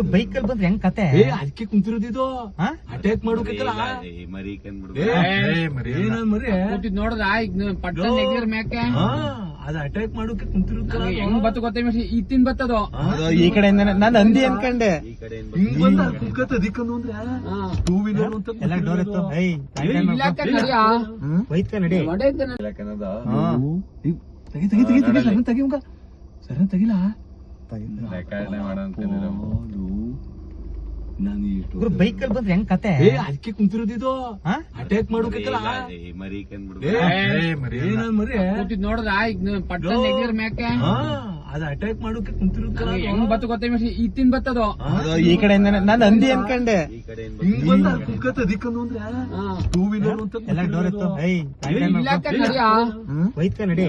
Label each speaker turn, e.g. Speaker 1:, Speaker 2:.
Speaker 1: bike ಅಲ್ಲಿ ಬಂದ್ರೆ ಹೆಂಗ್ ಕತೆ
Speaker 2: ಅದಕ್ಕೆ ಕುಂತಿರೋದಿದು ಅಟ್ಯಾಕ್ ಮಾಡೋಕಲ್ಲ
Speaker 3: ನೋಡ್ದ ಮ್ಯಾಕೆ
Speaker 2: ಅದ ಅಟ್ಯಾಕ್ ಮಾಡೋಕೆ ಕುಂತಿರೋದು
Speaker 3: ಹೆಂಗ್ ಬತ್ತ ಗೊತ್ತ ಇತ್ತಿನ ಬತ್ತದು
Speaker 1: ಈ ಕಡೆಯಿಂದ ನಾನು ಅಂದಿ ಅನ್ಕಂಡೆ
Speaker 2: ಹಿಂಗ್ ಬಂದ ಕುಕ್ಕತ್ತ ದಿಕ್ಕನು ಅಂದ್ರೆ ಟೂ ವೀಲರ್ ಅಂತ
Speaker 1: ಎಲ್ಲ ಡೋರ್ ಇತ್ತು ಬೈಕ್ ನಡಿ
Speaker 2: ತೆಗಿಲ
Speaker 1: ಬೈಕ್ ಅಲ್ಲಿ ಬಂದ್ರೆ ಹೆಂಗ್ ಕತೆ
Speaker 2: ಅದಕ್ಕೆ ಕುಂತಿರೋದಿದು ಅಟ್ಯಾಕ್ ಮಾಡೋಕಲ್ಲ
Speaker 3: ನೋಡ್ದ ಮ್ಯಾಕೆ
Speaker 2: ಅದ ಅಟ್ಯಾಕ್ ಮಾಡೋಕೆ ಕುಂತಿರೋದು
Speaker 3: ಹೆಂಗ್ ಬತ್ತ ಗೊತ್ತ ಇತ್ತಿನ ಬತ್ತದು
Speaker 1: ಈ ಕಡೆಯಿಂದ ನಾನು ಅಂದಿ ಅನ್ಕಂಡೆ
Speaker 2: ಹಿಂಗ್ ಬಂದ ಕುಕ್ಕತ್ತ ದಿಕ್ಕನು ಅಂದ್ರೆ ಟೂ ವೀಲರ್ ಅಂತ
Speaker 1: ಎಲ್ಲ ಡೋರ್ ಇತ್ತು
Speaker 3: ಬೈಕ್ ನಡಿ
Speaker 1: ಬೈಕ್ ನಡಿ